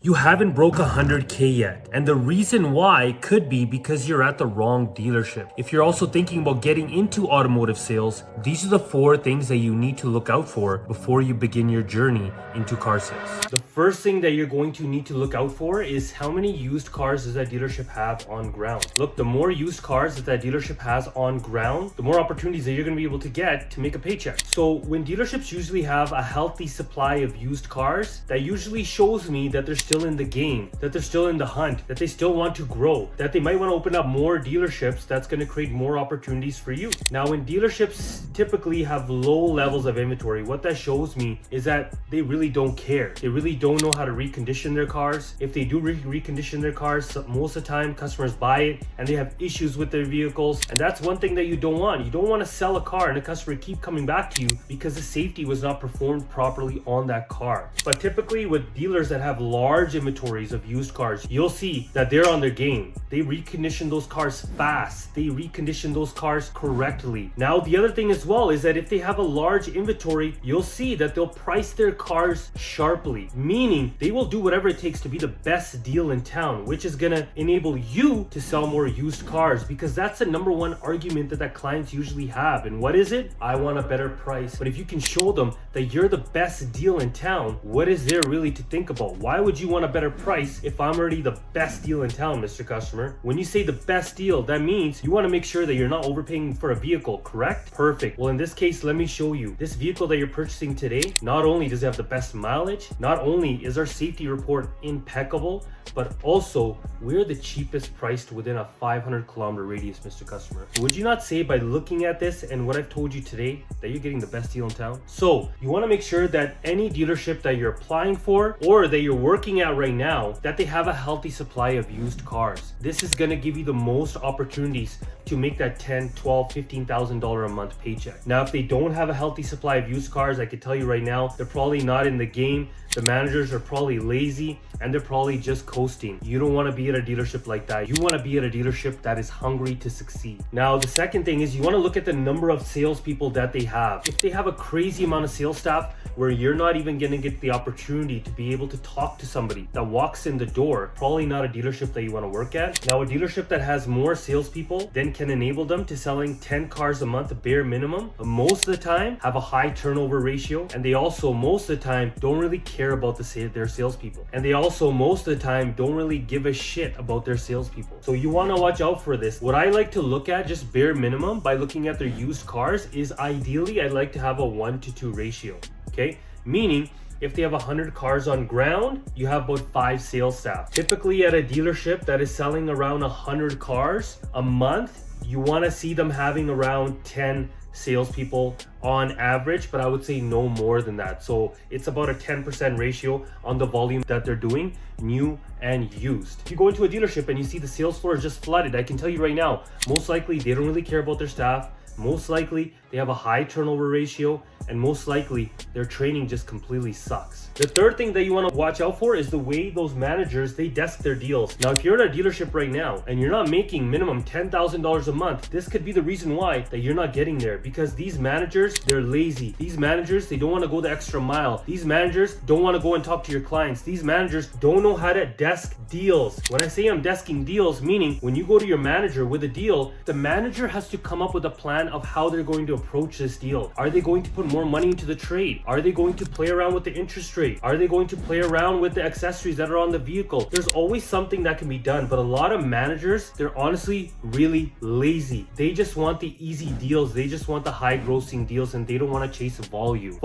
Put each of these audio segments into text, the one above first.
You haven't broke 100K yet, and the reason why could be because you're at the wrong dealership. If you're also thinking about getting into automotive sales, these are the 4 things that you need to look out for before you begin your journey into car sales. The first thing that you're going to need to look out for is how many used cars does that dealership have on ground. Look, the more used cars that dealership has on ground, the more opportunities that you're going to be able to get to make a paycheck. So when dealerships usually have a healthy supply of used cars, that usually shows me that they're still in the game, that they're still in the hunt, that they still want to grow, that they might want to open up more dealerships. That's going to create more opportunities for you. Now, when dealerships typically have low levels of inventory, what that shows me is that they really don't care. They really don't know how to recondition their cars. If they do recondition their cars, most of the time customers buy it and they have issues with their vehicles. And that's one thing that you don't want. You don't want to sell a car and a customer keep coming back to you because the safety was not performed properly on that car. But typically with dealers that have large inventories of used cars, you'll see that they're on their game. They recondition those cars fast. They recondition those cars correctly. Now, the other thing as well is that if they have a large inventory, you'll see that they'll price their cars sharply, meaning they will do whatever it takes to be the best deal in town, which is gonna enable you to sell more used cars, because that's the number one argument that clients usually have. And what is it? I want a better price. But if you can show them that you're the best deal in town, what is there really to think about? Why would you want a better price if I'm already the best deal in town, Mr. Customer? When you say the best deal, that means you want to make sure that you're not overpaying for a vehicle, correct? Perfect. Well, in this case, let me show you. This vehicle that you're purchasing today, not only does it have the best mileage, not only is our safety report impeccable, but also we're the cheapest priced within a 500-kilometer radius, Mr. Customer. Would you not say by looking at this and what I've told you today that you're getting the best deal in town? So you want to make sure that any dealership that you're applying for or that you're working at right now, that they have a healthy supply of used cars. This is going to give you the most opportunities to make that $10, $12, $15,000 a month paycheck. Now, if they don't have a healthy supply of used cars, I can tell you right now, they're probably not in the game. The managers are probably lazy and they're probably just coasting. You don't want to be at a dealership like that. You want to be at a dealership that is hungry to succeed. Now, the second thing is you want to look at the number of salespeople that they have. If they have a crazy amount of sales staff where you're not even going to get the opportunity to be able to talk to somebody that walks in the door, probably not a dealership that you want to work at. Now, a dealership that has more salespeople then can enable them to selling 10 cars a month bare minimum. Most of the time have a high turnover ratio, and they also most of the time don't really care about their salespeople. And they also most of the time don't really give a shit about their salespeople. So you want to watch out for this. What I like to look at just bare minimum by looking at their used cars is ideally I'd like to have a 1-to-2 ratio. Okay, meaning if they have 100 cars on ground, you have about 5 sales staff. Typically at a dealership that is selling around 100 cars a month, you want to see them having around 10 salespeople on average, but I would say no more than that. So it's about a 10% ratio on the volume that they're doing, new and used. If you go into a dealership and you see the sales floor is just flooded, I can tell you right now, most likely they don't really care about their staff. Most likely they have a high turnover ratio, and most likely their training just completely sucks. The third thing that you want to watch out for is the way those managers, they desk their deals. Now, if you're at a dealership right now and you're not making minimum $10,000 a month, this could be the reason why that you're not getting there, because these managers, they're lazy. These managers, they don't want to go the extra mile. These managers don't want to go and talk to your clients. These managers don't know how to desk deals. When I say I'm desking deals, meaning when you go to your manager with a deal, the manager has to come up with a plan of how they're going to approach this deal. Are they going to put more money into the trade? Are they going to play around with the interest rate? Are they going to play around with the accessories that are on the vehicle? There's always something that can be done, but a lot of managers, they're honestly really lazy. They just want the easy deals. They just want the high grossing deals, and they don't want to chase volume.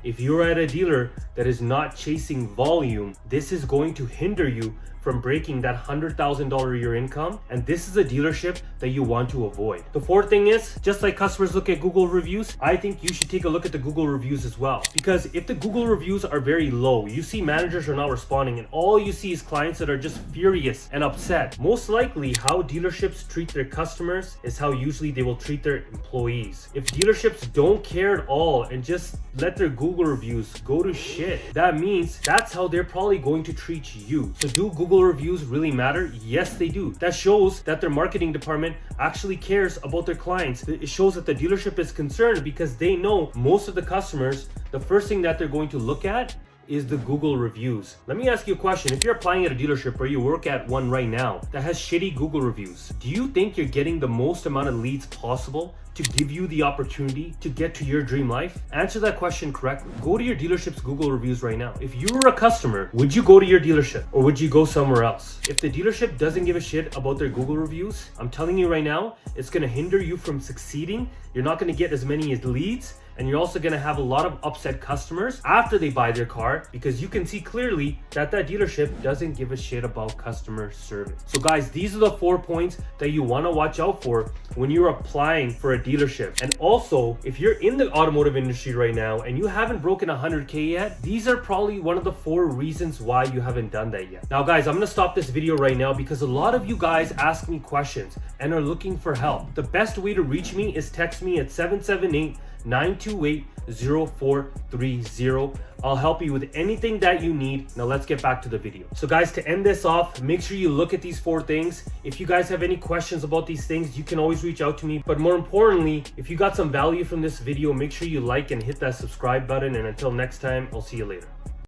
If you're at a dealer that is not chasing volume, this is going to hinder you from breaking that $100,000 a year income, and this is a dealership that you want to avoid. The fourth thing is, just like customers look at Google reviews, I think you should take a look at the Google reviews as well. Because if the Google reviews are very low, you see managers are not responding, and all you see is clients that are just furious and upset. Most likely, how dealerships treat their customers is how usually they will treat their employees. If dealerships don't care at all and just let their Google reviews go to shit, that means that's how they're probably going to treat you. So do Google reviews really matter? Yes, they do. That shows that their marketing department actually cares about their clients. It shows that the dealership is concerned because they know most of the customers, the first thing that they're going to look at is the Google reviews. Let me ask you a question. If you're applying at a dealership or you work at one right now that has shitty Google reviews, do you think you're getting the most amount of leads possible to give you the opportunity to get to your dream life? Answer that question correctly. Go to your dealership's Google reviews right now. If you were a customer, would you go to your dealership or would you go somewhere else? If the dealership doesn't give a shit about their Google reviews, I'm telling you right now, it's gonna hinder you from succeeding. You're not gonna get as many leads, and you're also gonna have a lot of upset customers after they buy their car, because you can see clearly that dealership doesn't give a shit about customer service. So guys, these are the 4 points that you wanna watch out for when you're applying for a dealership. And also, if you're in the automotive industry right now and you haven't broken 100K yet, these are probably one of the 4 reasons why you haven't done that yet. Now guys, I'm gonna stop this video right now because a lot of you guys ask me questions and are looking for help. The best way to reach me is text me at 778-928-0430. I'll help you with anything that you need. Now let's get back to the video. So guys, to end this off, make sure you look at these 4 things. If you guys have any questions about these things, you can always reach out to me. But more importantly, if you got some value from this video, make sure you like and hit that subscribe button. And until next time, I'll see you later.